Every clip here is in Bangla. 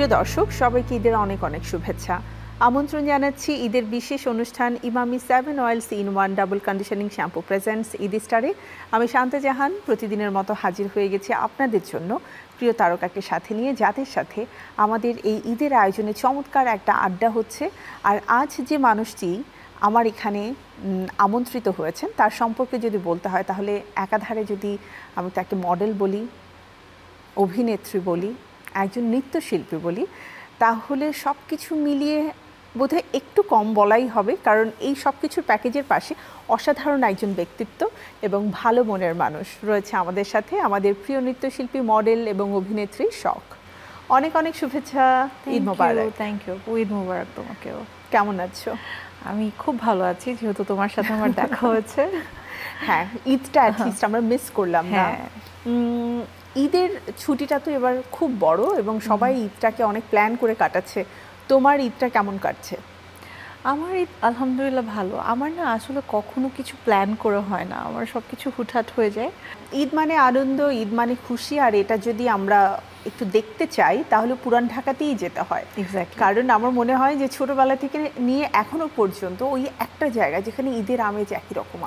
প্রিয় দর্শক, সবাইকে ঈদের অনেক অনেক শুভেচ্ছা। আমন্ত্রণ জানাচ্ছি ঈদের বিশেষ অনুষ্ঠান Emami 7 oils in 1 double conditioning shampoo presents Eid স্টারে। আমি শান্তা জাহান প্রতিদিনের মতো হাজির হয়ে গেছি আপনাদের জন্য প্রিয় তারকাকে সাথে নিয়ে, যাদের সাথে আমাদের এই ঈদের আয়োজনে চমৎকার একটা আড্ডা হচ্ছে। আর আজ যে মানুষটি আমার এখানে আমন্ত্রিত হয়েছেন তার সম্পর্কে যদি বলতে হয়, তাহলে একাধারে যদি আমি তাকে মডেল বলি, অভিনেত্রী বলি, একজন নৃত্যশিল্পী বলি, তাহলে সব কিছু মিলিয়ে বোধহয় একটু কম বলাই হবে, কারণ এই সব কিছুর প্যাকেজের পাশে অসাধারণ একজন ব্যক্তিত্ব এবং ভালো মনের মানুষ রয়েছে আমাদের সাথে, আমাদের প্রিয় নৃত্যশিল্পী, মডেল এবং অভিনেত্রী শখ। অনেক অনেক শুভেচ্ছা, ঈদ মোবারক। থ্যাংক ইউ, ঈদ মোবারক তোমাকেও। কেমন আছো? আমি খুব ভালো আছি, যেহেতু তোমার সাথে আমার দেখা হয়েছে। হ্যাঁ, ঈদটা অ্যাটলিস্ট আমরা মিস করলাম না। ঈদের ছুটিটা তো এবার খুব বড় এবং সবাই ঈদটাকে অনেক প্ল্যান করে কাটাচ্ছে। তোমার ঈদটা কেমন কাটছে? আমার ঈদ আলহামদুলিল্লাহ ভালো। আমার না আসলে কখনো কিছু প্ল্যান করে হয় না, আমার সব কিছু হুটহাট হয়ে যায়। ঈদ মানে আনন্দ, ঈদ মানে খুশি, আর এটা যদি আমরা একটু দেখতে চাই তাহলে পুরান ঢাকাতেই যেতে হয়। এক্স্যাক্টলি, কারণ আমার মনে হয় যে ছোটবেলা থেকে নিয়ে এখনো পর্যন্ত ওই একটা জায়গা যেখানে ঈদের আমেজ একই রকম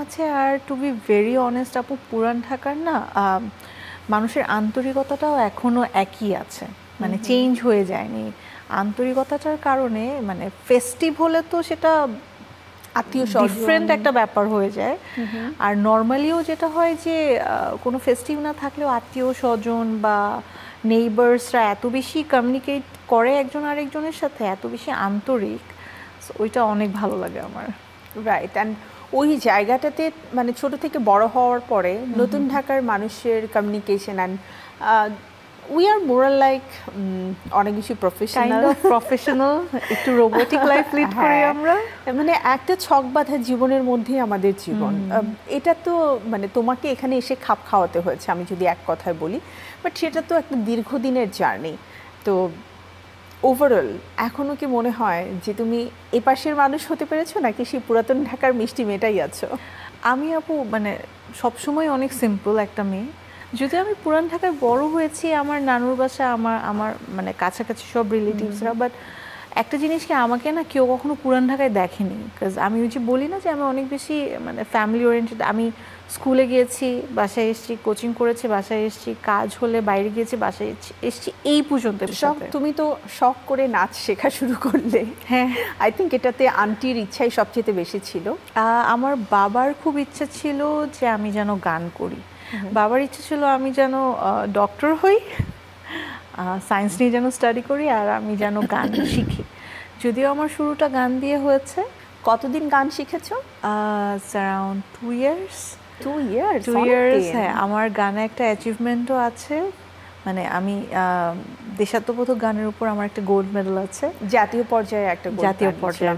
আছে। আর টু বি ভেরি অনেস্ট আপু, পুরান ঢাকার না মানুষের আন্তরিকতাটাও এখনো একই আছে, মানে চেঞ্জ হয়ে যায়নি। আন্তরিকতাটার কারণে মানে ফেস্টিভ হলে তো সেটা আত্মীয় ডিফারেন্ট একটা ব্যাপার হয়ে যায়। আর নর্মালিও যেটা হয় যে কোনো ফেস্টিভ না থাকলেও আত্মীয় স্বজন বা নেইবার্সরা এত বেশি কমিউনিকেট করে একজন আরেকজনের সাথে, এত বেশি আন্তরিক, ওইটা অনেক ভালো লাগে আমার। রাইট। অ্যান্ড ওই জায়গাটাতে মানে ছোট থেকে বড় হওয়ার পরে নতুন ঢাকার মানুষের communication and we are moral like অনেক বেশি প্রফেশনাল, একটু রোবোটিক লাইফ লিড করি আমরা। মানে একটা ছক বাঁধা জীবনের মধ্যেই আমাদের জীবন। এটা তো মানে তোমাকে এখানে এসে খাপ খাওয়াতে হয়েছে, আমি যদি এক কথায় বলি, বাট সেটা তো একটা দীর্ঘদিনের জার্নি। তো ওভারঅল এখনও কি মনে হয় যে তুমি এপাশের মানুষ হতে পেরেছো, নাকি সেই পুরাতন ঢাকার মিষ্টি মেয়েটাই আছো? আমি আপু মানে সবসময় অনেক সিম্পল একটা মেয়ে। যদি আমি পুরান ঢাকায় বড় হয়েছি, আমার নানুর বাসা, আমার মানে কাছাকাছি সব রিলেটিভসরা, বাট একটা জিনিস কি, আমাকে না কেউ কখনো পুরান ঢাকায় দেখেনি। বিকজ আমি ওই যে বলি না যে আমি অনেক বেশি মানে ফ্যামিলি ওরিয়েন্টেড। আমি স্কুলে গিয়েছি, বাসায় এসেছি, কোচিং করেছি, বাসায় এসেছি, কাজ হলে বাইরে গিয়েছি, বাসায় এসেছি, এই পর্যন্ত। তুমি তো শখ করে নাচ শেখা শুরু করলে। হ্যাঁ, আই থিঙ্ক এটাতে আন্টির ইচ্ছাই সবচেয়ে বেশি ছিল। আমার বাবার খুব ইচ্ছা ছিল যে আমি যেন গান করি। বাবার ইচ্ছা ছিল আমি যেন ডক্টর হই, সায়েন্স নিয়ে যেন স্টাডি করি, আর আমি যেন গান শিখি। যদিও আমার শুরুটা গান দিয়ে হয়েছে। কতদিন গান শিখেছো? Around 2 years। 2 years? হ্যাঁ, আমার গানে একটা অ্যাচিভমেন্টও আছে। মানে আমি দেশাত্মবোধক গানের উপর আমার একটা গোল্ড মেডেল আছে, জাতীয় পর্যায়ে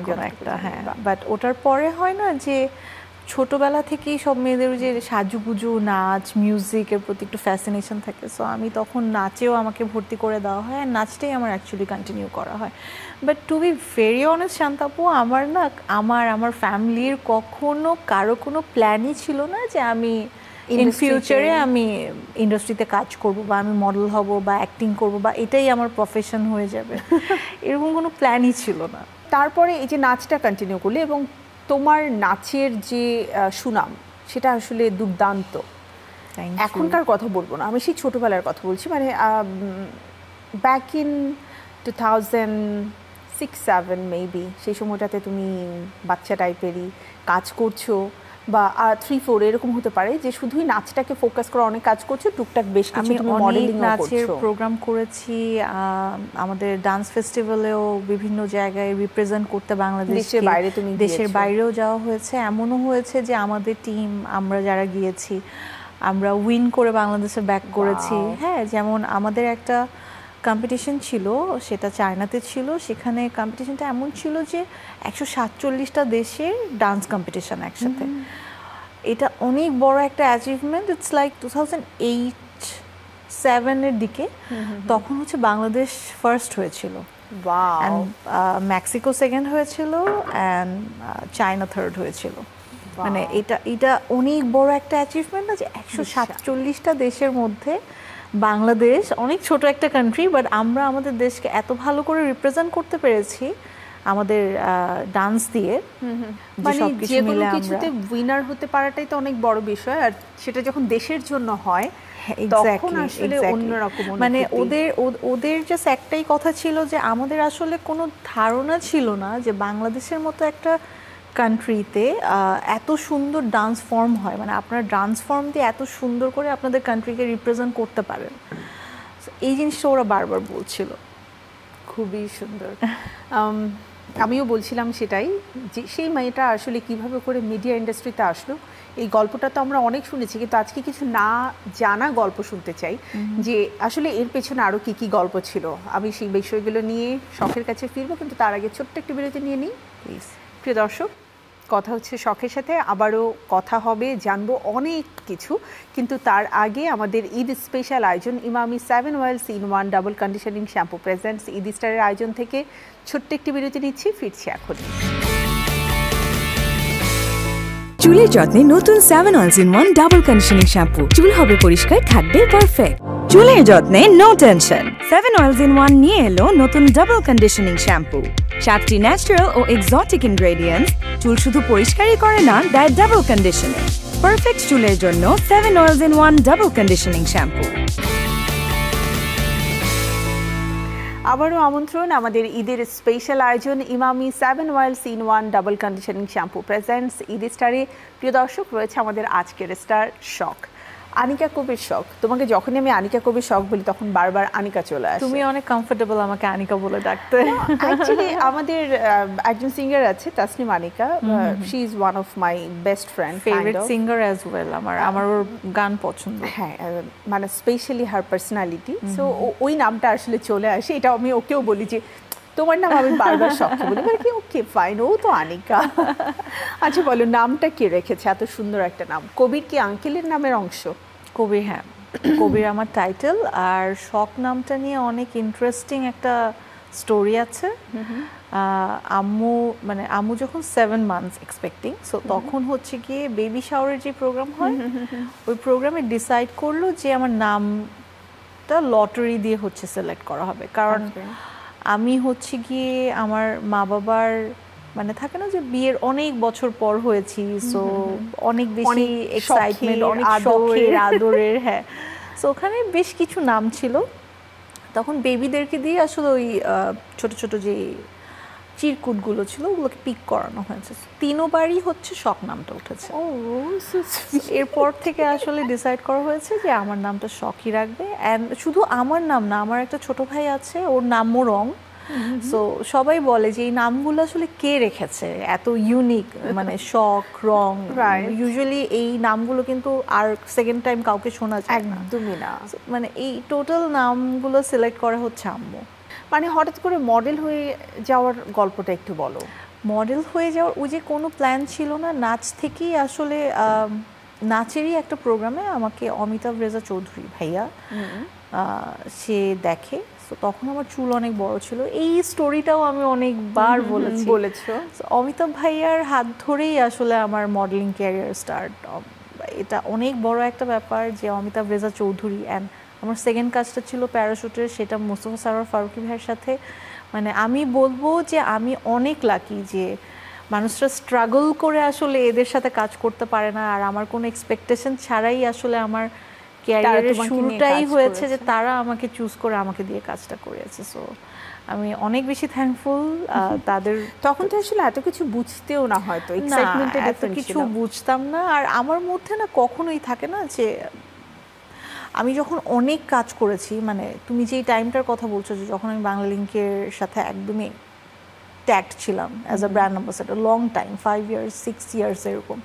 কোনো একটা। হ্যাঁ, বাট ওটার পরে হয় না যে ছোটবেলা থেকেই সব মেয়েদের যে সাজুগুজু, নাচ, মিউজিকের প্রতি একটু ফ্যাসিনেশন থাকে। সো আমি তখন নাচেও আমাকে ভর্তি করে দেওয়া হয়, আর নাচটাই আমার অ্যাকচুয়ালি কন্টিনিউ করা হয়। But to be very honest শান্তাপু, আমার না আমার ফ্যামিলির কখনো কারো কোনো প্ল্যানই ছিল না যে আমি ইন ফিউচারে আমি ইন্ডাস্ট্রিতে কাজ করব, বা আমি মডেল হব, বা অ্যাক্টিং করব, বা এটাই আমার প্রফেশন হয়ে যাবে, এরকম কোনো প্ল্যানই ছিল না। তারপরে এই যে নাচটা কন্টিনিউ করলে এবং তোমার নাচের যে সুনাম, সেটা আসলে দুর্দান্ত। এখনকার কথা বলবো না, আমি সেই ছোটবেলার কথা বলছি, মানে ব্যাক ইন 2006-07 মেবি, সেই সময়টাতে তুমি বাচ্চা টাইপেরই কাজ করছো, বা 3-4 এরকম হতে পারে, যে শুধুই নাচটাকে ফোকাস করে অনেক কাজ করছো, টুকটাক বেশ কিছু তুমি মডেলিং করছো। নাচের প্রোগ্রাম করেছি, আমাদের ডান্স ফেস্টিভ্যালেও বিভিন্ন জায়গায় রিপ্রেজেন্ট করতে বাংলাদেশের বাইরে, তুমি দেশের বাইরেও যাওয়া হয়েছে। এমনও হয়েছে যে আমাদের টিম, আমরা যারা গিয়েছি, আমরা উইন করে বাংলাদেশে ব্যাক করেছি। হ্যাঁ, যেমন আমাদের একটা কম্পিটিশন ছিল, সেটা চায়নাতে ছিল। সেখানে কম্পিটিশনটা এমন ছিল যে 147টা দেশের ডান্স কম্পিটিশন একসাথে। এটা অনেক বড় একটা অ্যাচিভমেন্ট। ইটস লাইক 2008-07 দিকে। তখন হচ্ছে বাংলাদেশ ফার্স্ট হয়েছিল, মেক্সিকো সেকেন্ড হয়েছিল, অ্যান্ড চায়না থার্ড হয়েছিল। মানে এটা অনেক বড় একটা অ্যাচিভমেন্ট না, যে 147টা দেশের মধ্যে বাংলাদেশ অনেক ছোট একটা কান্ট্রি, বাট আমরা আমাদের দেশকে এত ভালো করে রিপ্রেজেন্ট করতে পেরেছি আমাদের ডান্স দিয়ে। মানে যে কোনো কিছুতে উইনার হতে পারাটাই তো অনেক বড় বিষয়, আর সেটা যখন দেশের জন্য হয় তখন আসলে অন্যরকম। মানে ওদের জাস্ট একটাই কথা ছিল যে আমাদের আসলে কোনো ধারণা ছিল না যে বাংলাদেশের মতো একটা কান্ট্রিতে এত সুন্দর ডান্স ফর্ম হয়, মানে আপনারা ডান্স ফর্ম দিয়ে এত সুন্দর করে আপনাদের কান্ট্রিকে রিপ্রেজেন্ট করতে পারেন। এই জিনিসটা ওরা বারবার বলছিল। খুবই সুন্দর। আমিও বলছিলাম সেটাই, যে সেই মেয়েটা আসলে কিভাবে করে মিডিয়া ইন্ডাস্ট্রিতে আসলো। এই গল্পটা তো আমরা অনেক শুনেছি, কিন্তু আজকে কিছু না জানা গল্প শুনতে চাই, যে আসলে এর পেছনে আরও কি কি গল্প ছিল। আমি সেই বিষয়গুলো নিয়ে শখের কাছে ফিরবো, কিন্তু তার আগে ছোট্ট একটি বিরতি নিয়ে নিই প্লিজ। প্রিয় দর্শক, কথা হচ্ছে শখের সাথে, আবারও কথা হবে, জানবো অনেক কিছু, কিন্তু তার আগে আমাদের ঈদ স্পেশাল আয়োজন Emami 7 oils in 1 double conditioning shampoo presents Eid স্টারের আয়োজন থেকে ছোট্ট একটি বিরতি নিচ্ছি, ফিরছি এখন। চুলের যত্নে নতুন 7 oils in 1 double conditioning shampoo, চুল হবে পরিষ্কার, থাকবে পারফেক্ট। চুলের যত্নে নো টেনশন, 7 অয়েলস ইন 1 নিয়ে এলো নতুন ডাবল কন্ডিশনিং শ্যাম্পু। 7টি ন্যাচারাল ও এক্সোটিক ইনগ্রেডিয়েন্টস চুল শুধু পরিষ্কারই করে না, দেয় ডাবল কন্ডিশনিং। পারফেক্ট চুলের জন্য 7 oils in 1 double conditioning shampoo. আবারও আমন্ত্রণ আমাদের ঈদের স্পেশাল আয়োজন Emami 7 oils in 1 double conditioning shampoo presents Eid স্টারে। প্রিয় দর্শক, রয়েছে আমাদের আজকের স্টার শখ, আনিকা কবির শখ। তোমাকে যখনই আমি আনিকা কবির শখ বলি তখন বারবার আনিকা চলে আসে। তুমি অনেক কমফোর্টেবল আমাকে আনিকা বলে ডাকতে। অ্যাকচুয়ালি আমাদের একজন সিঙ্গার আছে Tasnim Anika, she is one of my best friend, favourite singer as well. আমার ওর গান পছন্দ। হ্যাঁ, মানে স্পেশালি হার পার্সোনালিটি। সো ওই নামটা আসলে চলে আসে। এটা আমি ওকেও বলি যে তোমার নাম, আমি বারবার শখে বলি, কি ওকে ফাইন, ও তো আনিকা। আচ্ছা বলো, নামটা কে রেখেছে? এত সুন্দর একটা নাম। কবির কি আঙ্কেলের নামের অংশ? কবির, হ্যাঁ, কবির আমার টাইটেল। আর শখ নামটা নিয়ে অনেক ইন্টারেস্টিং একটা স্টোরি আছে। আম্মু যখন 7 মান্থস এক্সপেক্টিং, সো তখন হচ্ছে গিয়ে বেবি শাওয়ারের যে প্রোগ্রাম হয়, ওই প্রোগ্রামে ডিসাইড করলো যে আমার নামটা লটারি দিয়ে হচ্ছে সিলেক্ট করা হবে। কারণ আমি হচ্ছে গিয়ে আমার মা বাবার, মানে থাকে না যে বিয়ের অনেক বছর পর হয়েছি, সো অনেক বেশি এক্সাইটমেন্ট, অনেক শখের আদরের। হ্যাঁ, সো ওখানে বেশ কিছু নাম ছিল। তখন বেবিদেরকে দিয়ে আসলে ওই ছোট ছোট যে চিরকুটগুলো ছিল ওগুলোকে পিক করানো হয়েছে। 3বারই হচ্ছে শখ নামটা উঠেছে। এরপর থেকে আসলে ডিসাইড করা হয়েছে যে আমার নামটা শখই রাখবে। অ্যান্ড শুধু আমার নাম না, আমার একটা ছোট ভাই আছে, ওর নামও রং। সো সবাই বলে যে এই নামগুলো আসলে কে রেখেছে, এত ইউনিক, মানে শখ, রং। ইউজুয়ালি এই নামগুলো কিন্তু আর সেকেন্ড টাইম কাউকে শোনা যায় একদমই না। মানে এই টোটাল নামগুলো সিলেক্ট করা হচ্ছে আম্মু। মানে হঠাৎ করে মডেল হয়ে যাওয়ার গল্পটা একটু বলো। মডেল হয়ে যাওয়ার ওই যে কোনো প্ল্যান ছিল না, নাচ থেকেই আসলে নাচেরই একটা প্রোগ্রামে আমাকে অমিতাভ রেজা চৌধুরী ভাইয়া সে দেখে। তো তখন আমার চুল অনেক বড় ছিল। এই স্টোরিটাও আমি অনেকবার বলেছো। অমিতাভ ভাইয়ার হাত ধরেই আসলে আমার মডেলিং ক্যারিয়ার স্টার্ট। এটা অনেক বড় একটা ব্যাপার যে অমিতাভ রেজা চৌধুরী। অ্যান্ড আমার সেকেন্ড কাজটা ছিল প্যারাশুটের, সেটা মোস্তফা সারোয়ার ফারুকী ভাইয়ের সাথে। মানে আমি বলবো যে আমি অনেক লাকি যে মানুষরা স্ট্রাগল করে আসলে এদের সাথে কাজ করতে পারে না, আর আমার কোনো এক্সপেকটেশন ছাড়াই আসলে আমার ক্যারিয়ারের শুরুটাই হয়েছে যে তারা আমাকে চুজ করে আমাকে দিয়ে কাজটা করেছে। সো আমি অনেক বেশি থ্যাঙ্কফুল তাদের। তখন তো আসলে এত কিছু বুঝতেও না, হয়তো এক্সাইটমেন্টে এত কিছু বুঝতাম না। আর আমার মধ্যে না কখনোই থাকে না যে আমি যখন অনেক কাজ করেছি, মানে তুমি যেই টাইমটার কথা বলছো যে যখন আমি বাংলালিংকের সাথে একদমই ট্যাগড ছিলাম as a brand ambassador, long time, 5 years 6 years এরকম।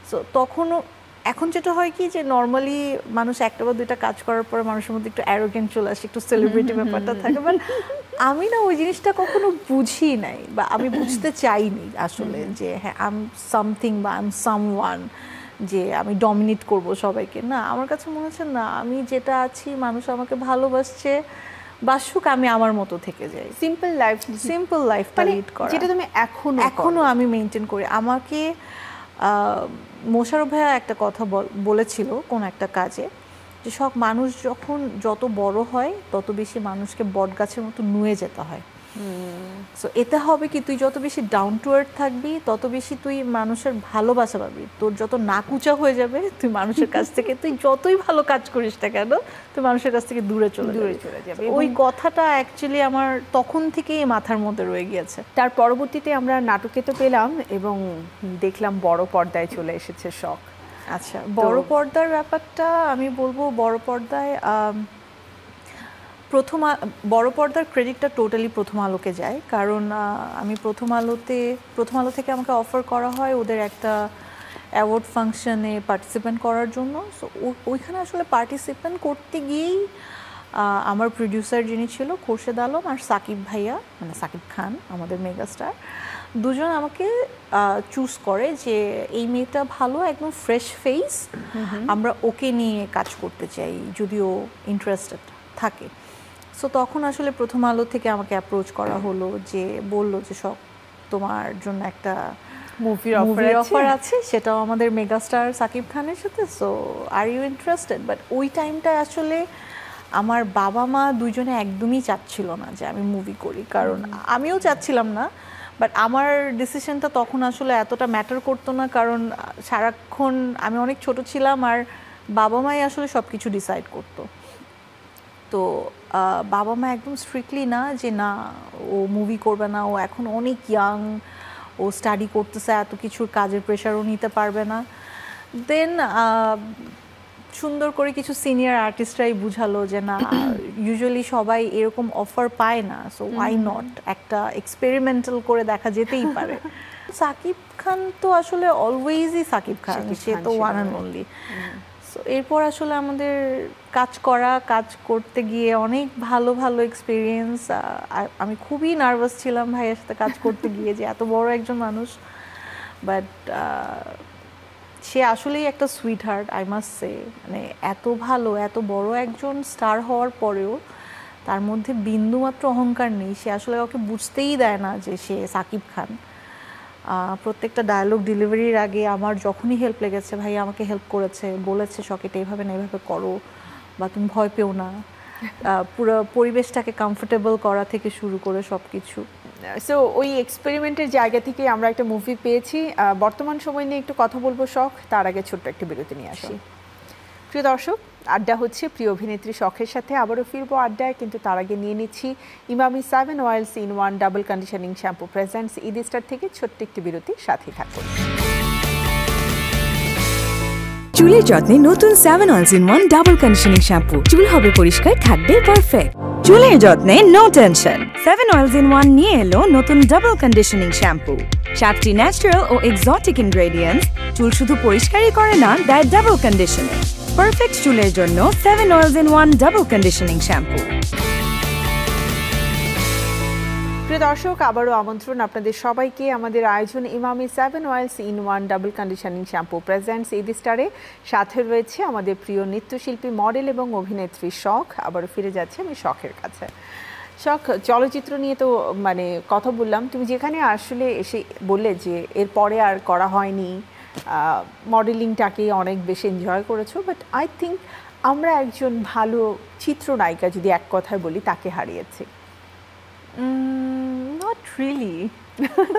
সো তখনও এখন যেটা হয় কি যে নর্মালি মানুষ একটা বা দুইটা কাজ করার পরে মানুষের মধ্যে একটু অ্যারোগেন্ট চলে আসে, একটু সেলিব্রিটি ব্যাপারটা থাকে। বাট আমি না ওই জিনিসটা কখনো বুঝি নাই, বা আমি বুঝতে চাইনি আসলে যে হ্যাঁ আই এম সামথিং বা আই এম সামওয়ান, যে আমি ডমিনেট করব সবাইকে। না, আমার কাছে মনে হচ্ছে না, আমি যেটা আছি মানুষ আমাকে ভালোবাসছে, বাসুক, আমি আমার মতো থেকে যাই। সিম্পল লাইফটা লিড করা, যেটা তুমি এখনো আমি মেনটেন করি। আমাকে মোশাররফ ভাইয়া একটা কথা বলেছিল কোন একটা কাজে যে সব মানুষ যখন যত বড় হয় তত বেশি মানুষকে বট গাছের মতো নুয়ে যেতে হয়। সো এতে হবে কি, তুই যত বেশি ডাউন টু আর্থ থাকবি তত বেশি তুই মানুষের ভালোবাসা পাবি। তোর যত নাকুচা হয়ে যাবে তুই মানুষের কাছ থেকে, তুই যতই ভালো কাজ করিস না কেন, তুই মানুষের কাছ থেকে দূরে চলে যাবে। ওই কথাটা অ্যাকচুয়ালি আমার তখন থেকেই মাথার মধ্যে রয়ে গিয়েছে। তার পরবর্তীতে আমরা নাটকে তো পেলাম এবং দেখলাম বড় পর্দায় চলে এসেছে শখ। আচ্ছা, বড় পর্দার ব্যাপারটা আমি বলবো, বড় পর্দায় বড় পর্দার ক্রেডিটটা টোটালি প্রথম আলোকে যায়। কারণ আমি প্রথম আলো থেকে আমাকে অফার করা হয় ওদের একটা অ্যাওয়ার্ড ফাংশনে পার্টিসিপেন্ট করার জন্য। সো ওইখানে আসলে পার্টিসিপেন্ট করতে গিয়েই আমার প্রডিউসার যিনি ছিল খোরশেদ আলম আর সাকিব ভাইয়া, মানে সাকিব খান আমাদের মেগাস্টার, দুজন আমাকে চুজ করে যে এই মেয়েটা ভালো, একদম ফ্রেশ ফেস, আমরা ওকে নিয়ে কাজ করতে চাই যদিও ইন্টারেস্টেড থাকে। সো তখন আসলে প্রথম আলো থেকে আমাকে অ্যাপ্রোচ করা হলো, যে বললো যে সব তোমার জন্য একটা মুভির অফার আছে, সেটাও আমাদের মেগাস্টার সাকিব খানের সাথে, so are you interested? But ওই টাইমটা আসলে আমার বাবা মা দুইজনে একদমই চাচ্ছিল না যে আমি মুভি করি, কারণ আমিও চাচ্ছিলাম না। বাট আমার ডিসিশনটা তখন আসলে এতটা ম্যাটার করতো না, কারণ সারাক্ষণ আমি অনেক ছোট ছিলাম আর বাবা মাই আসলে সব কিছু ডিসাইড করতো। তো বাবা মা একদম স্ট্রিক্টলি না যে না ও মুভি করবে না, ও এখন অনেক ইয়াং, ও স্টাডি করতেছে, এত কিছুর কাজের প্রেশারও নিতে পারবে না। দেন সুন্দর করে কিছু সিনিয়র আর্টিস্টরাই বুঝালো যে না, ইউজুয়ালি সবাই এরকম অফার পায় না, সো ওয়াই নট, একটা এক্সপেরিমেন্টাল করে দেখা যেতেই পারে। সাকিব খান তো আসলে অলওয়েজই সাকিব খান, সে তো ওয়ান অ্যান্ড অনলি। সো এরপর আসলে আমাদের কাজ করতে গিয়ে অনেক ভালো ভালো এক্সপিরিয়েন্স। আমি খুবই নার্ভাস ছিলাম ভাইয়ের সাথে কাজ করতে গিয়ে, যে এত বড় একজন মানুষ, বাট সে আসলেই একটা sweet heart, I must say. মানে এত ভালো, এত বড় একজন স্টার হওয়ার পরেও তার মধ্যে বিন্দুমাত্র অহংকার নেই। সে আসলে কাউকে বুঝতেই দেয় না যে সে সাকিব খান। প্রত্যেকটা ডায়লগ ডেলিভারির আগে আমার যখনই হেল্প লেগেছে, ভাই আমাকে হেল্প করেছে, বলেছে শকেট এইভাবে না এইভাবে করো, বা তুমি ভয় পেও না, পুরো পরিবেশটাকে কমফোর্টেবল করা থেকে শুরু করে সব কিছু। সো ওই এক্সপেরিমেন্টের জায়গা থেকে আমরা একটা মুভি পেয়েছি। বর্তমান সময় নিয়ে একটু কথা বলবো শখ, তার আগে ছোট্ট একটা বিরতি নিয়ে আসি। প্রিয় দর্শক, আড্ডা হচ্ছে প্রিয় অভিনেত্রী শখের সাথে, আবারও ফিরবো আড্ডায়, কিন্তু তার আগে নিয়ে নিচ্ছি Emami 7 oils in 1 double conditioning shampoo presents Eid star থেকে ছোট্ট একটি বিরতি, সাথেই থাকুন। চুলের যত্নে নতুন 7 oils in 1 double conditioning shampoo. চুল হবে পরিষ্কার, থাকবে পারফেক্ট। চুলের যত্নে নো টেনশন। 7 অয়েলস ইন 1 নিয়ে এলো নতুন ডাবল কন্ডিশনিং শ্যাম্পু। 7টি ন্যাচারাল ও এক্সোটিক ইনগ্রেডিয়েন্টস চুল শুধু পরিষ্কারই করে না, দেয় ডাবল কন্ডিশনিং। পারফেক্ট চুলের জন্য 7 oils in 1 double conditioning shampoo. প্রিয় দর্শক, আবারও আমন্ত্রণ আপনাদের সবাইকে আমাদের আয়োজন Emami 7 oils in 1 double conditioning shampoo presents Eid স্টারে। সাথে রয়েছে আমাদের প্রিয় নৃত্যশিল্পী, মডেল এবং অভিনেত্রী শখ। আবারও ফিরে যাচ্ছে আমি শখের কাছে। শখ, চলচ্চিত্র নিয়ে তো মানে কথা বললাম, তুমি যেখানে আসলে এসে বললে যে এরপরে আর করা হয়নি, মডেলিংটাকে অনেক বেশি এনজয় করেছো, বাট আই থিঙ্ক আমরা একজন ভালো চিত্রনায়িকা যদি এক কথায় বলি তাকে হারিয়েছি। নট রিয়েলি,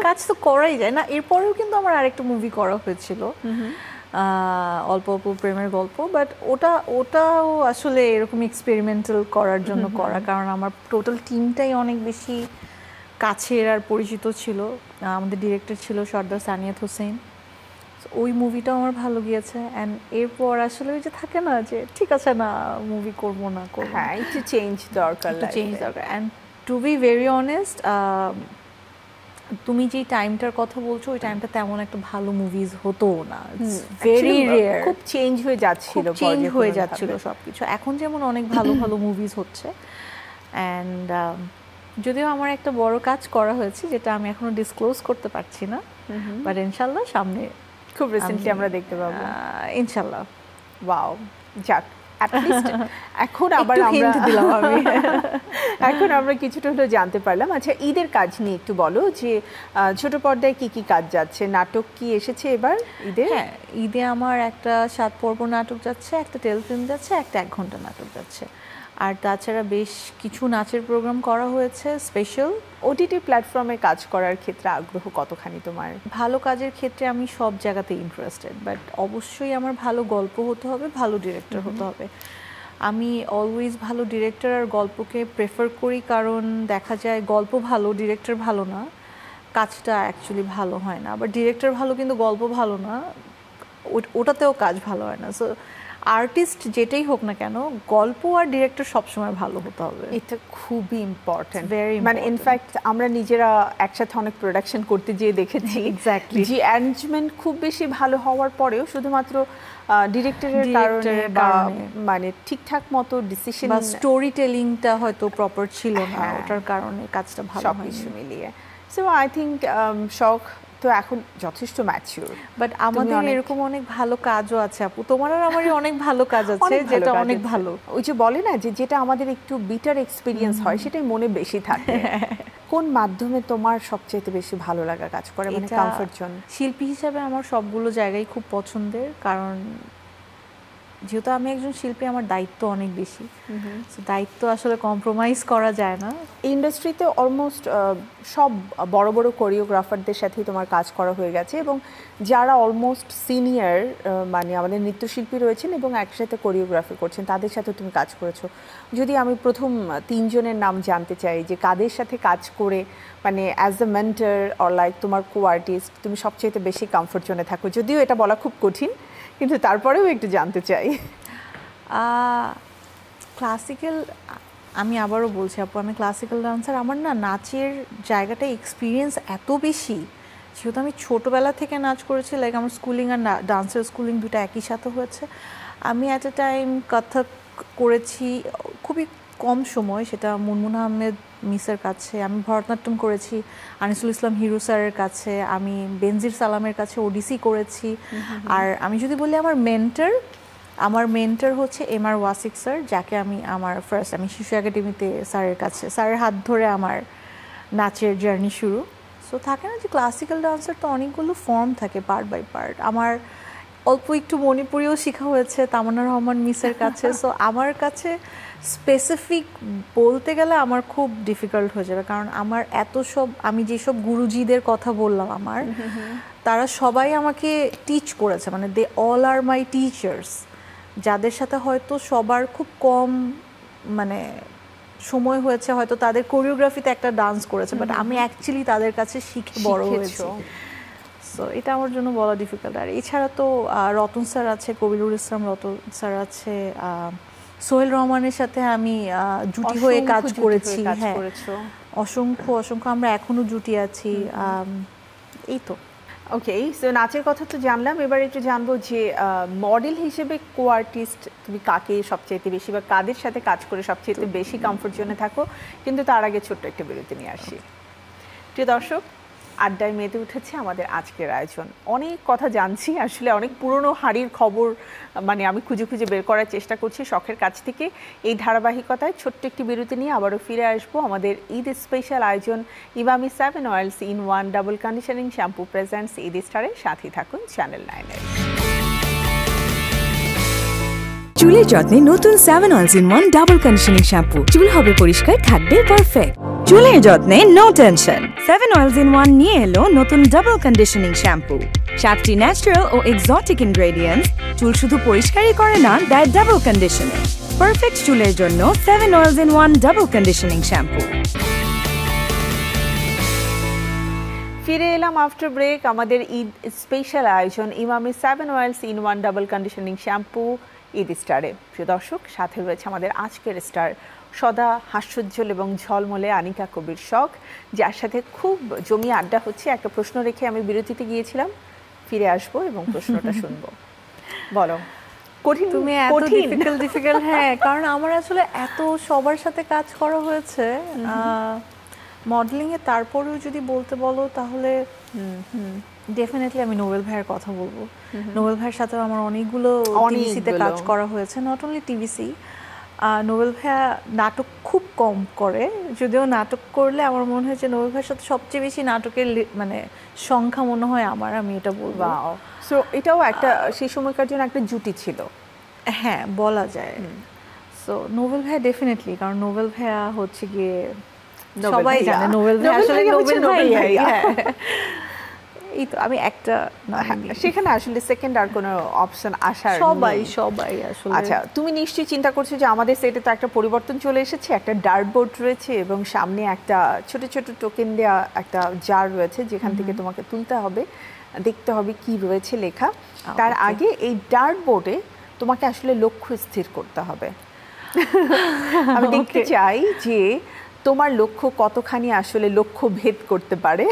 কাজ তো করাই যায় না। এরপরেও কিন্তু আমার আরেকটা মুভি করা হয়েছিল, অল্প অল্প প্রেমের গল্প, বাট ওটাও আসলে এরকম এক্সপেরিমেন্টাল করার জন্য করা, কারণ আমার টোটাল টিমটাই অনেক বেশি কাছের আর পরিচিত ছিল। আমাদের ডিরেক্টর ছিল সর্দার সানিয়াত হোসেন। ওই মুভিটাও আমার ভালো গিয়েছে। অ্যান্ড এরপর আসলে ওই যে থাকে না যে ঠিক আছে না মুভি করবো না, হ্যাঁ একটু চেঞ্জ দরকার। And to be very honest, তুমি যে টাইমটার কথা বলছো ওই টাইমটা তেমন একটা ভালো মুভিজ হতো না, ভেরি রেয়ার, খুব চেঞ্জ হয়ে যাচ্ছিল সবকিছু। এখন যেমন অনেক ভালো ভালো মুভিজ হচ্ছে। অ্যান্ড যদিও আমার একটা বড় কাজ করা হয়েছে যেটা আমি এখনো ডিসক্লোজ করতে পারছি না, বাট ইনশাল্লাহ সামনে খুব রিসেন্টলি আমরা দেখতে পাবো ইনশাল্লাহ। ওয়াও, যাক এখন আবার এখন আমরা কিছুটা হলেও জানতে পারলাম। আচ্ছা, ঈদের কাজ নিয়ে একটু বলো যে ছোট পর্দায় কি কি কাজ যাচ্ছে, নাটক কি এসেছে এবার ঈদে? হ্যাঁ, ঈদে আমার একটা 7 পর্ব নাটক যাচ্ছে, একটা টেলিফিল্ম যাচ্ছে, একটা 1 ঘন্টা নাটক যাচ্ছে, আর তাছাড়া বেশ কিছু নাচের প্রোগ্রাম করা হয়েছে স্পেশাল। ওটিটি প্ল্যাটফর্মে কাজ করার ক্ষেত্রে আগ্রহ কতখানি তোমার? ভালো কাজের ক্ষেত্রে আমি সব জায়গাতে ইন্টারেস্টেড, বাট অবশ্যই আমার ভালো গল্প হতে হবে, ভালো ডিরেক্টর হতে হবে। আমি অলওয়েজ ভালো ডিরেক্টর আর গল্পকে প্রেফার করি, কারণ দেখা যায় গল্প ভালো, ডিরেক্টর ভালো না, কাজটা অ্যাকচুয়ালি ভালো হয় না। আবার ডিরেক্টর ভালো কিন্তু গল্প ভালো না, ওটাতেও কাজ ভালো হয় না। সো আর্টিস্ট যেটাই হোক না কেন, গল্প আর ডিরেক্টর সবসময় ভালো হতে হবে। এটা খুবই ইম্পর্টেন্ট, ভেরি মানে ইনফ্যাক্ট আমরা নিজেরা একসাথে অনেক প্রোডাকশন করতে গিয়ে দেখেছি এক্স্যাক্টলি যে অ্যারেঞ্জমেন্ট খুব বেশি ভালো হওয়ার পরেও শুধুমাত্র ডিরেক্টরের কারণে বা মানে ঠিকঠাক মতো ডিসিশন বা স্টোরি টেলিংটা হয়তো প্রপার ছিল না, ওটার কারণে কাজটা ভালো হয়নি। সবকিছু মিলিয়ে সো আই থিঙ্ক শখ তো এখন যথেষ্ট ম্যাচিউর, বাট আমাদের এরকম অনেক ভালো কাজও আছে আপু, তোমার আর আমারই অনেক ভালো কাজ আছে যেটা অনেক ভালো। ওই যে বলে না যে যেটা আমাদের একটু বিটার এক্সপিরিয়েন্স হয় সেটাই মনে বেশি থাকে। কোন মাধ্যমে তোমার সবচেয়ে বেশি ভালো লাগা কাজ করে, মানে কমফর্ট জোন? শিল্পী হিসাবে আমার সবগুলো জায়গায় খুব পছন্দের, কারণ যেহেতু আমি একজন শিল্পী আমার দায়িত্ব অনেক বেশি, দায়িত্ব আসলে কম্প্রোমাইজ করা যায় না। ইন্ডাস্ট্রিতে অলমোস্ট সব বড় বড় কোরিওগ্রাফারদের সাথেই তোমার কাজ করা হয়ে গেছে, এবং যারা অলমোস্ট সিনিয়র মানে আমাদের নৃত্যশিল্পী রয়েছেন এবং একসাথে কোরিওগ্রাফি করছেন তাদের সাথে তুমি কাজ করেছো। যদি আমি প্রথম 3 জনের নাম জানতে চাই যে কাদের সাথে কাজ করে মানে as a mentor or like তোমার কো আর্টিস্ট তুমি সবচেয়ে বেশি কমফোর্ট জোনে থাকো, যদিও এটা বলা খুব কঠিন কিন্তু তারপরেও একটু জানতে চাই। ক্লাসিক্যাল, আমি আবারও বলছি আপু, আমি ক্লাসিক্যাল ডান্সার, আমার না নাচের জায়গাটা এক্সপিরিয়েন্স এত বেশি, যেহেতু আমি ছোটোবেলা থেকে নাচ করেছি, লাইক আমার স্কুলিং আর ডান্সের স্কুলিং দুটো একই সাথে হয়েছে। আমি অ্যাট এ টাইম কত্থক করেছি খুবই কম সময়, সেটা মুনমুন আহমেদ মিসের কাছে। আমি ভরতনাট্যম করেছি আনিসুল ইসলাম হিরু স্যারের কাছে, আমি বেনজির সালামের কাছে ওডিসি করেছি। আর আমি যদি বলি আমার মেন্টর হচ্ছে এমআর ওয়াসিক স্যার, যাকে আমি আমি শিশু একাডেমিতে স্যারের কাছে, স্যারের হাত ধরে আমার নাচের জার্নি শুরু। সো থাকে না যে ক্লাসিক্যাল ডান্সের তো অনেকগুলো ফর্ম থাকে পার্ট বাই পার্ট। আমার অল্প একটু মণিপুরিও শেখা হয়েছে তামান্না রহমান মিসের কাছে। সো আমার কাছে স্পেসিফিক বলতে গেলে আমার খুব ডিফিকাল্ট হয়ে যাবে, কারণ আমার আমি যেসব গুরুজিদের কথা বললাম তারা সবাই আমাকে টিচ করেছে, মানে they all R my teachers, যাদের সাথে হয়তো সবার খুব কম মানে সময় হয়েছে, হয়তো তাদের কোরিওগ্রাফিতে একটা ডান্স করেছে, বাট আমি অ্যাকচুয়ালি তাদের কাছে শিখে বড় হয়েছি। সো এটা আমার জন্য বলা ডিফিকাল্ট। আর এছাড়া তো রতন স্যার আছে, কবিরুল ইসলাম রতন স্যার আছে, সোহেল রহমানের সাথে আমি জুটি হয়ে কাজ করেছি। হ্যাঁ, অসংখ্য আমরা এখনো জুটি আছি। এই তো। ওকে, সো নাচের কথা তো জানলাম, এবার একটু জানবো যে মডেল হিসেবে কো আর্টিস্ট তুমি কাকে সবচাইতে বেশি বা কাদের সাথে কাজ করে সবচাইতে বেশি কমফোর্ট জোনে থাকো? কিন্তু তার আগে ছোট্ট একটা বিরতি নিয়ে আসি। প্রিয় দর্শক, আড্ডায় মেতে উঠেছে আমাদের আজকের আয়োজন। অনেক কথা জানছি, আসলে অনেক পুরনো হাড়ির খবর মানে আমি খুঁজে বের করার চেষ্টা করছি শখের কাছ থেকে। এই ধারাবাহিকতায় ছোট্ট একটি বিরতি নিয়ে আবারও ফিরে আসবো। আমাদের ঈদ স্পেশাল আয়োজন Emami 7 oils in 1 double conditioning shampoo presents Eid স্টারের সাথে থাকুন চ্যানেল 9-এর। চুলের যত্নে নতুন 7 oils in 1 double conditioning shampoo. চুল হবে পরিষ্কার, থাকবে পারফেক্ট। চুলের যত্নে নো টেনশন। 7 অয়েলস ইন 1 নিয়ে এলো নতুন ডাবল কন্ডিশনিং শ্যাম্পু। 7টি ন্যাচারাল ও এক্সোটিক ইনগ্রেডিয়েন্টস চুল শুধু পরিষ্কারই করে না, দেয় ডাবল কন্ডিশনিং। পারফেক্ট চুলের জন্য 7 oils in 1 double conditioning shampoo. ফিরে এলাম আফটার ব্রেক। আমাদের ঈদ স্পেশাল আয়োজন Emami 7 oils in 1 double conditioning shampoo Eid স্টারে। প্রিয় দর্শক, সাথে রয়েছে আমাদের আজকের স্টার, সদা হাস্যোজ্জ্বল এবং ঝলমলে আনিকা কবির শখ, যার সাথে খুব জমিয়ে আড্ডা হচ্ছে। একটা প্রশ্ন রেখে আমি বিরতিতে গিয়েছিলাম, ফিরে আসবো এবং প্রশ্নটা শুনবো। বলো, কঠিন? তুমি এত ডিফিকাল্ট। হ্যাঁ, কারণ আমার আসলে এত সবার সাথে কাজ করা হয়েছে মডেলিং এ, তারপরেও যদি বলতে বলো তাহলে ডেফিনেটলি আমি নোবেল ভাইয়ের কথা বলবো। নোবেল ভাইয়ের সাথে আমার অনেকগুলো টিভিসিতে কাজ করা হয়েছে, নট অনলি টিভিসি। নোবেল ভাইয়া নাটক খুব কম করে, যদিও নাটক করলে আমার মনে হয় যে নোবেল ভাইয়ের সাথে সবচেয়ে বেশি নাটকের মানে সংখ্যা মনে হয় আমি এটা বলবো। সো এটাও একটা সেই সময়কার জন্য একটা জুটি ছিল, হ্যাঁ বলা যায়। সো নোবেল ভাইয়া ডেফিনেটলি, কারণ নোবেল ভাইয়া হচ্ছে গিয়ে সবাই জানে নোবেল ভাইয়া আসলে নোবেল ভাইয়া। এই তো আমি একটা সেখানে আসলে সেকেন্ড আর কোনো অপশন আসার সবাই আসলে। আচ্ছা, তুমি নিশ্চয়ই চিন্তা করছো যে আমাদের সেটে তো একটা পরিবর্তন চলে এসেছে, একটা ডার্ট বোর্ড রয়েছে এবং সামনে একটা ছোট ছোট টোকেন দেওয়া একটা জার রয়েছে যেখান থেকে তোমাকে তুলতে হবে, দেখতে হবে কি রয়েছে লেখা। তার আগে এই ডার্ট বোর্ডে তোমাকে আসলে লক্ষ্য স্থির করতে হবে। আমি দেখতে চাই যে তোমার লক্ষ্য কতখানি আসলে লক্ষ্য ভেদ করতে পারে।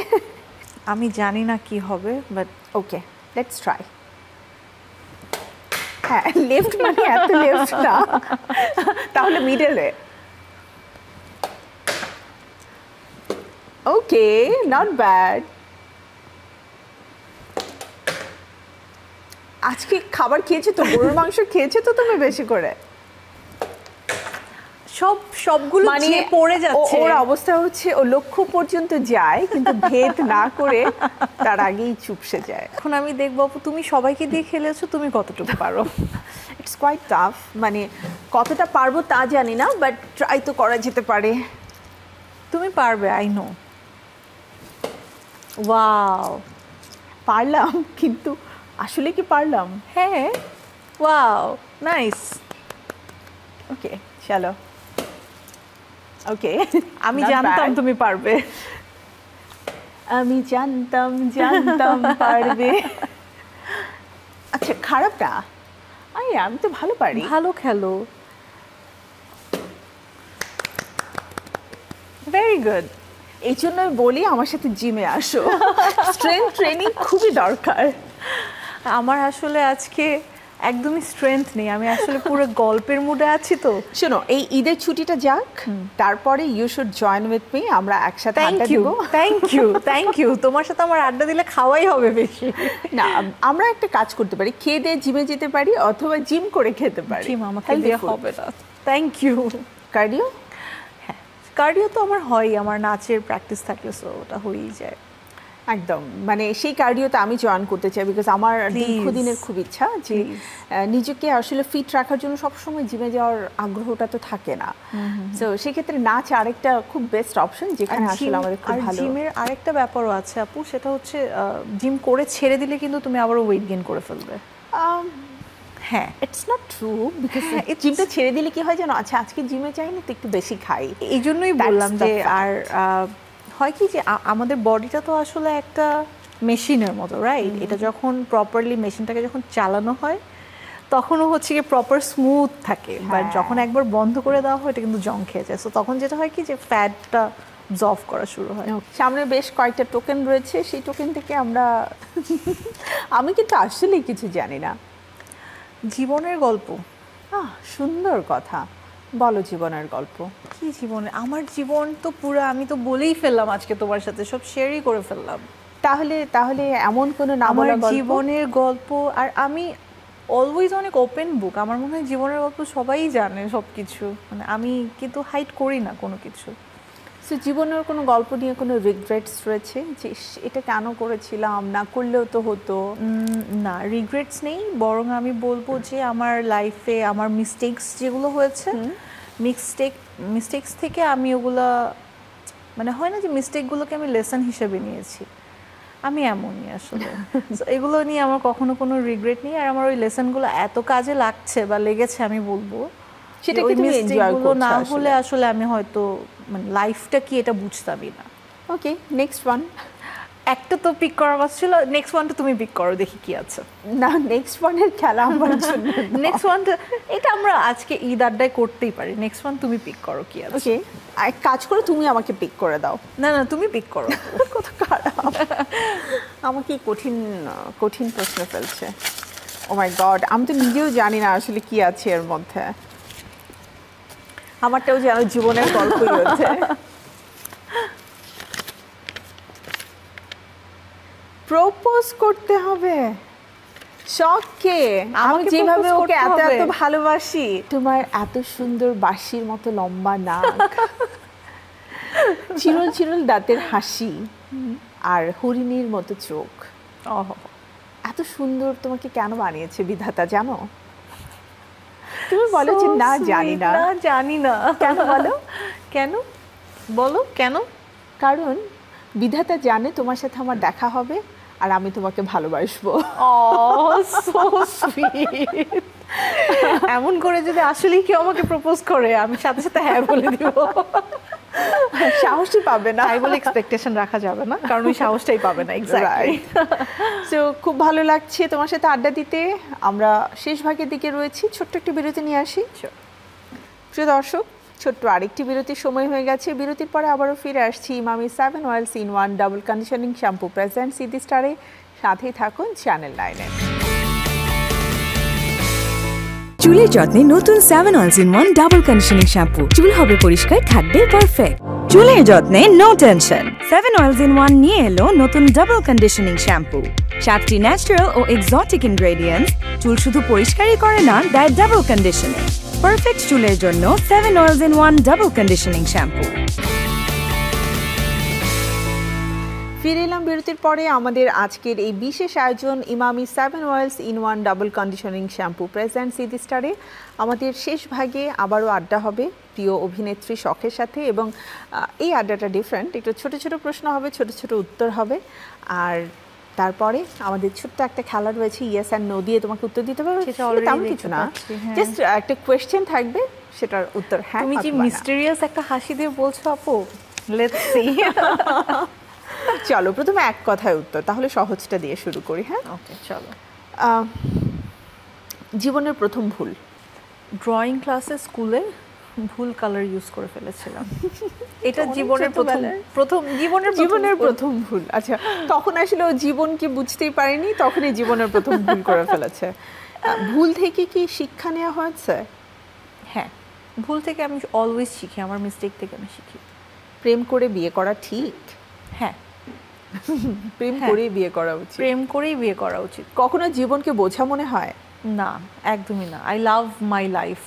আমি জানি না কি হবে, বাট ওকে, লেটস ট্রাই। হ্যাঁ, লেফট মানে এত লেফট না, তাহলে মিডলে। ওকে, নট ব্যাড। আজকে খাবার খেয়েছো তো, গরুর মাংস খেয়েছো তো তুমি বেশি করে? সবগুলো মানে পড়ে যাচ্ছে। ওর অবস্থা হচ্ছে ও লক্ষ্য পর্যন্ত যায় কিন্তু ভেদ না করে তার আগেই চুপসে যায়। এখন আমি দেখবো তুমি সবাইকে দিয়ে খেলেছো, তুমি কতটুকু পারো। ইটস কোয়াইট টাফ, মানে কতটা পারবো তা জানি না, বাট ট্রাই তো করা যেতে পারে। তুমি পারবে, আই নো। ওয়াও, পারলাম, কিন্তু আসলে কি পারলাম? হ্যাঁ, ওয়াও, নাইস। ওকে, চলো। ওকে, আমি জানতাম তুমি পারবে, আমি জানতাম পারবে। আচ্ছা, খারাপ না, আমি তো ভালো পারি। ভালো খেলো, ভেরি গুড। এই জন্য বলি আমার সাথে জিমে আসো, স্ট্রেংথ ট্রেনিং খুবই দরকার। আমার আসলে আজকে একদমই স্ট্রেংথ নেই, আমি আসলে পুরো গল্পের মুডে আছি। তো শোনো, এই ঈদের ছুটিটা যাক, তারপরে you should join with me, আমরা একসাথে আড্ডা দিব। Thank you. তোমার সাথে আমার আড্ডা দিলে খাওয়াই হবে বেশি। না, আমরা একটা কাজ করতে পারি, খেয়ে দিয়ে জিমে যেতে পারি অথবা জিম করে খেতে পারি। জিম আমাকে দিয়ে হবে না। Thank you. কার্ডিও? হ্যাঁ, কার্ডিও তো আমার হয়, আমার নাচের প্র্যাকটিস থাকলে সো ওটা হয়েই যায়। একদম, মানে সেই কার্ডিওতে আমি জয়েন করতে চাই, বিকজ আমার দীর্ঘদিনের খুব ইচ্ছা যে নিজেকে আসলে ফিট রাখার জন্য সবসময় জিমে যাওয়ার আগ্রহটা তো থাকে না। সো সেক্ষেত্রে নাচ আরেকটা খুব বেস্ট অপশন, যেখানে আসলে আমাদের খুব ভালো। জিমের আরেকটা ব্যাপারও আছে আপু, সেটা হচ্ছে জিম করে ছেড়ে দিলে কিন্তু তুমি আবারও ওয়েট গেইন করে ফেলবে। হ্যাঁ, ইটস নট ট্রু, বিকজ জিমটা ছেড়ে দিলে কি হয় জানো, আচ্ছা আজকে জিমে যাই না তো একটু বেশি খাই, এই জন্যই বললাম যে। আর হয় কি যে আমাদের বডিটা তো আসলে একটা মেশিনের মতো, রাইট? এটা যখন প্রপারলি মেশিনটাকে যখন চালানো হয় তখনও হচ্ছে কি প্রপার স্মুথ থাকে, বাট যখন একবার বন্ধ করে দেওয়া হয় এটা কিন্তু জং খেয়ে যায়। সো তখন যেটা হয় কি যে ফ্যাটটা অবজর্ভ করা শুরু হয়। সামনে বেশ কয়েকটা টোকেন রয়েছে, সেই টোকেন থেকে আমরা আমি কিন্তু আসলে কিছু জানি না। জীবনের গল্প, সুন্দর কথা, বলো জীবনের গল্প। কি জীবনের? আমার জীবন তো পুরো, আমি তো বলেই ফেললাম আজকে তোমার সাথে, সব শেয়ারই করে ফেললাম। তাহলে এমন কোনো না বলা গল্প? জীবনের গল্প, আর আমি অলওয়েজ অনেক ওপেন বুক। আমার মনে হয় জীবনের গল্প সবাই জানে সব কিছু, মানে আমি কিন্তু হাইড করি না কোনো কিছু। সো জীবনের কোনো গল্প নিয়ে কোনো রিগ্রেটস রয়েছে যে এটা কেন করেছিলাম, না করলেও তো হতো? না, রিগ্রেটস নেই, বরং আমি বলবো যে আমার লাইফে আমার মিস্টেকস যেগুলো হয়েছে, মিস্টেকস থেকে আমি ওগুলা, মানে হয় না যে মিস্টেকগুলোকে আমি লেসন হিসেবে নিয়েছি, আমি এমনই আসলে। এগুলো নিয়ে আমার কখনো কোনো রিগ্রেট নেই, আর আমার ওই লেসনগুলো এত কাজে লাগছে বা লেগেছে, আমি বলবো সেটা কি তুমি এনজয় করছো? না হলে আসলে আমি হয়তো মানে লাইফটা কি এটা বুঝতামই না। ওকে, নেক্সট ওয়ান। একটা তো পিক করার কথা ছিল, নেক্সট ওয়ানটা তুমি পিক করো, দেখি কি আছে। না, নেক্সট ওয়ানের খেলা আমার জন্য। নেক্সট ওয়ানটা এটা আমরা আজকে ঈদ আড্ডায় করতেই পারি। নেক্সট ওয়ান তুমি পিক করো, কি আছে। ওকে, এক কাজ করো, তুমি আমাকে পিক করে দাও। না, তুমি পিক করো। কত খারাপ, আমাকে কঠিন প্রশ্ন ফেলছে। ও মাই গড, আমি তো নিজেও জানি না আসলে কি আছে এর মধ্যে। আমারটাও যেন জীবনের গল্পই রয়েছে। প্রপোজ করতে হবে শখকে, আমি যেভাবে ওকে এত এত ভালোবাসি, তোমার এত সুন্দর বাঁশির মতো লম্বা নাক, চিরল চিরল দাঁতের হাসি, আর হরিণীর মতো চোখ, এত সুন্দর তোমাকে কেন বানিয়েছে বিধাতা জানো? তুমি বলো যে না জানি না। জানি না কেন? বলো কেন, বলো কেন? কারণ বিধাতা জানে তোমার সাথে আমার দেখা হবে আর আমি তোমাকে ভালোবাসবো। এমন করে যদি আসলে কেউ আমাকে প্রপোজ করে আমি সাথে সাথে হ্যাঁ বলে দিব। সাহসই পাবে না, তাই বলে এক্সপেকটেশন রাখা যাবে না, কারণ ওই সাহসটাই পাবে না। এক্স্যাক্টলি। সো খুব ভালো লাগছে তোমার সাথে আড্ডা দিতে। আমরা শেষ ভাগের দিকে রয়েছি, ছোট্ট একটি বিরতি নিয়ে আসি। প্রিয় দর্শক, ছোট্ট আরেকটি বিরতির সময় হয়ে গেছে। বিরতির পরে আবারও ফিরে আসছি Emami 7 oils in 1 double conditioning shampoo presents ইদি স্টারে। সাথেই থাকুন চ্যানেল 9-এ। চুলের যত্নে নতুন 7 oils in 1 double conditioning shampoo. চুল হবে পরিষ্কার, থাকবে পারফেক্ট। চুলের যত্নে নো টেনশন। 7 অয়েলস ইন 1 নিয়ে এলো নতুন ডাবল কন্ডিশনিং শ্যাম্পু। 7টি ন্যাচারাল ও এক্সোটিক ইনগ্রেডিয়েন্টস চুল শুধু পরিষ্কারই করে না, দেয় ডাবল কন্ডিশনিং। পারফেক্ট চুলের জন্য 7 oils in 1 double conditioning shampoo. ফিরে এলাম বিরতির পরে। আমাদের আজকের এই বিশেষ আয়োজন Emami 7 oils in 1 double conditioning shampoo presents ইদি স্টারে। আমাদের শেষ ভাগে আবারও আড্ডা হবে প্রিয় অভিনেত্রী শখের সাথে, এবং এই আড্ডাটা ডিফারেন্ট, একটু ছোট ছোট প্রশ্ন হবে, ছোট ছোট উত্তর হবে, আর তারপরে আমাদের ছোট্ট একটা খেলা রয়েছে, ইয়েস অ্যান্ড নো দিয়ে তোমাকে উত্তর দিতে হবে। তেমন কিছু না, জাস্ট একটা কোয়েশ্চেন থাকবে, সেটার উত্তর হ্যাঁ। তুমি যে মিস্টেরিয়াস একটা হাসি দিয়ে বলছো আপু, লেটস সি। চলো প্রথমে এক কথায় উত্তর, তাহলে সহজটা দিয়ে শুরু করি। হ্যাঁ ওকে চলো। জীবনের প্রথম ভুল? ড্রয়িং ক্লাসে স্কুলে ভুল কালার ইউজ করে ফেলেছিলাম। এটা জীবনের জীবনের প্রথম ভুল। আচ্ছা, তখন আসলে ও জীবনকে বুঝতেই পারেনি, তখনই জীবনের প্রথম ভুল করে ফেলেছে। ভুল থেকে কি শিক্ষা নেওয়া হয়েছে? হ্যাঁ, ভুল থেকে আমি অলওয়েজ শিখি, আমার মিস্টেক থেকে আমি শিখি। প্রেম করে বিয়ে করা ঠিক? হ্যাঁ, প্রেম করেই বিয়ে করা উচিত। প্রেম করেই বিয়ে করা উচিত। কখনো জীবনকে বোঝা মনে হয়? না, একদমই না। I love my life.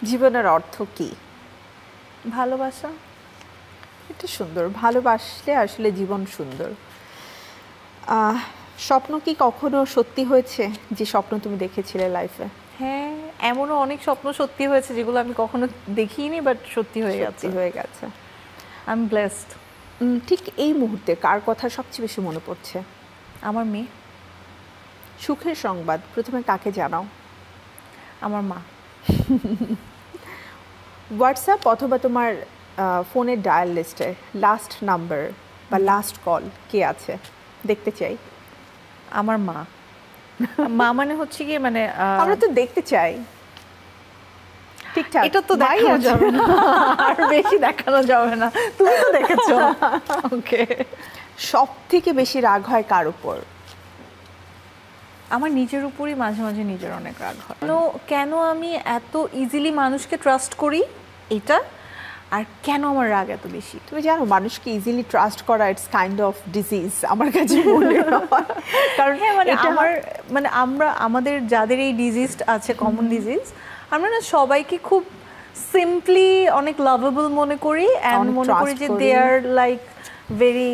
জীবনের অর্থ কি? ভালোবাসা। এটা সুন্দর, ভালোবাসলে আসলে জীবন সুন্দর। স্বপ্ন কি কখনো সত্যি হয়েছে, যে স্বপ্ন তুমি দেখেছিলে লাইফে? হ্যাঁ, এমনও অনেক স্বপ্ন সত্যি হয়েছে যেগুলো আমি কখনো দেখিনি, বাট সত্যি হয়ে গেছে। I am blessed. ঠিক এই মুহূর্তে কার কথা সবচেয়ে বেশি মনে পড়ছে? আমার মেয়ে। সুখের সংবাদ প্রথমে কাকে জানাও? আমার মা। হোয়াটসঅ্যাপ অথবা তোমার ফোনের ডায়াল লিস্টে লাস্ট নাম্বার বা লাস্ট কল কে আছে দেখতে চাই? আমার মা। মা মানে হচ্ছে কি, মানে আমরা তো দেখতে চাই। ঠিকঠাক, এটা তো দেখানো যাবে না, আর বেশি দেখানো যাবে না। তুমি তো দেখেছো। ওকে। সব থেকে বেশি রাগ হয় কার উপর? আমার নিজের উপরই মাঝে মাঝে নিজের অনেক রাগ হয়। কেন আমি এত ইজিলি মানুষকে ট্রাস্ট করি, এটা, আর কেন আমার রাগ এত বেশি? তুমি জানো, মানুষকে ইজিলি ট্রাস্ট করা ইটস কাইন্ড অফ ডিজিজ আমার কাছে মনে হয়। কারণ আমাদের যাদের এই ডিজিজ আছে, কমন ডিজিজ, আমরা না সবাইকে খুব সিম্পলি অনেক লাভেবল মনে করি, অ্যান্ড মনে করি যে they are like very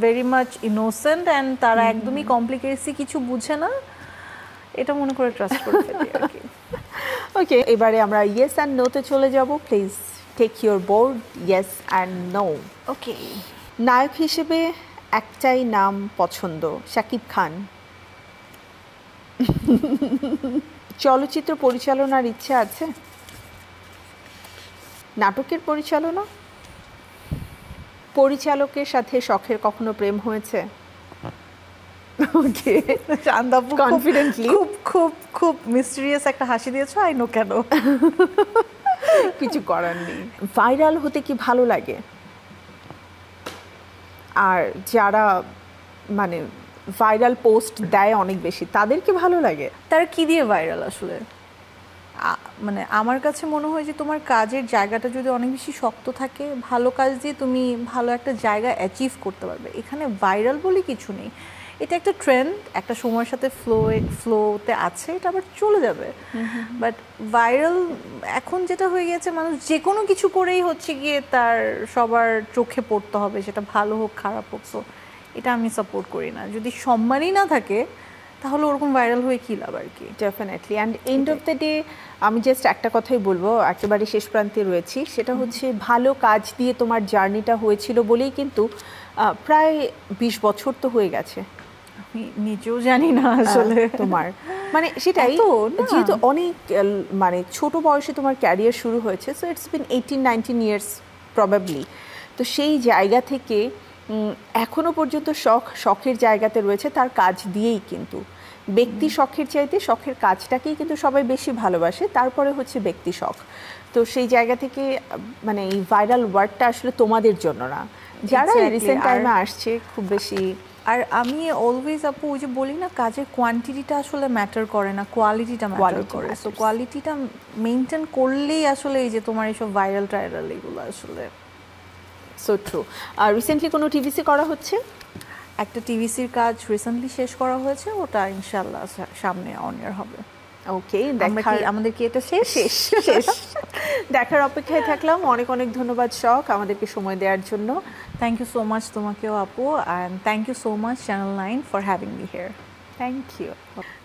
very much innocent, and তারা একদমই কমপ্লিকেসি কিছু বুঝে না, এটা মনে করে ট্রাস্ট করে ফেলি আর কি। ওকে, এবারে আমরা ইয়েস অ্যান্ড নো তে চলে যাব। Please take your board, yes and no. Okay. নায়ক হিসেবে একটাই নাম পছন্দ, শাকিব খান। চলচ্চিত্র পরিচালনার ইচ্ছা আছে? নাটকের পরিচালনা? পরিচালকের সাথে শখের কখনো প্রেম হয়েছে? ওকে, চান্দাপু কনফিডেন্টলি খুব খুব খুব মিস্টেরিয়াস একটা হাসি দিয়েছো। আই নো কেন। কিছু করার নেই। ভাইরাল হতে কি ভালো লাগে? আর যারা মানে ভাইরাল পোস্ট দেয় অনেক বেশি, তাদেরকে ভালো লাগে? তারা কি দিয়ে ভাইরাল আসলে? মানে আমার কাছে মনে হয় যে তোমার কাজের জায়গাটা যদি অনেক বেশি শক্ত থাকে, ভালো কাজ দিয়ে তুমি ভালো একটা জায়গা অ্যাচিভ করতে পারবে। এখানে ভাইরাল বলে কিছু নেই, এটা একটা ট্রেন্ড, একটা সময়ের সাথে ফ্লোতে আছে, এটা আবার চলে যাবে। বাট ভাইরাল এখন যেটা হয়ে গেছে, মানুষ যে কোনো কিছু করেই হচ্ছে গিয়ে তার সবার চোখে পড়তে হবে, সেটা ভালো হোক খারাপ হোক। সো এটা আমি সাপোর্ট করি না। যদি সম্মানই না থাকে তাহলে ওরকম ভাইরাল হয়ে কী লাভ আর কি। Definitely. And end of the day আমি জাস্ট একটা কথাই বলবো, একেবারে শেষ প্রান্তে রয়েছি, সেটা হচ্ছে ভালো কাজ দিয়ে তোমার জার্নিটা হয়েছিল বলেই কিন্তু প্রায় 20 বছর তো হয়ে গেছে। আমি নিজেও জানি না আসলে তোমার মানে সেটাই, যেহেতু অনেক মানে ছোট বয়সে তোমার ক্যারিয়ার শুরু হয়েছে, so it's been 18-19 years probably. তো সেই জায়গা থেকে এখনো পর্যন্ত শখের জায়গাতে রয়েছে, তার কাজ দিয়েই কিন্তু। ব্যক্তি শখের চাইতে শখের কাজটাকেই কিন্তু সবাই বেশি ভালোবাসে, তারপরে হচ্ছে ব্যক্তি শখ। তো সেই জায়গা থেকে মানে এই ভাইরাল ওয়ার্ডটা আসলে তোমাদের জন্য না, যারা রিসেন্ট টাইমে আসছে খুব বেশি। আর আমি অলওয়েজ আপু ওই যে বলি না, কাজের কোয়ান্টিটিটা আসলে ম্যাটার করে না, কোয়ালিটিটা ম্যাটার করে। সো কোয়ালিটিটা মেনটেন করলেই আসলে এই যে তোমার এইসব ভাইরাল টাইরাল এগুলো আসলে। So true. আর রিসেন্টলি কোনো টিভিসি করা হচ্ছে? একটা টিভিসির কাজ রিসেন্টলি শেষ করা হয়েছে, ওটা ইনশাআল্লাহ সামনে অন এয়ার হবে। ওকে, আমাদের কি এটা শেষ? দেখার অপেক্ষায় থাকলাম। অনেক অনেক ধন্যবাদ শখ আমাদেরকে সময় দেওয়ার জন্য। থ্যাংক ইউ সো মাচ তোমাকেও আপু, and thank you so much channel 9 for having me here. Thank you.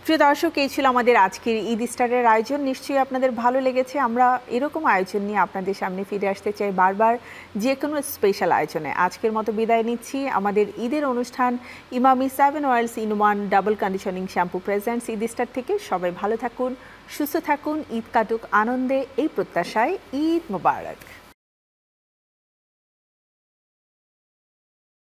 প্রিয় দর্শক, এই ছিল আমাদের আজকের ঈদ স্টারের আয়োজন। নিশ্চয়ই আপনাদের ভালো লেগেছে। আমরা এরকম আয়োজন নিয়ে আপনাদের সামনে ফিরে আসতে চাই বারবার, যে কোনো স্পেশাল আয়োজনে। আজকের মতো বিদায় নিচ্ছি। আমাদের ঈদের অনুষ্ঠান Emami 7 oils in 1 double conditioning shampoo presents Eid star থেকে। সবাই ভালো থাকুন, সুস্থ থাকুন, ঈদ কাটুক আনন্দে, এই প্রত্যাশায় ঈদ মোবারক।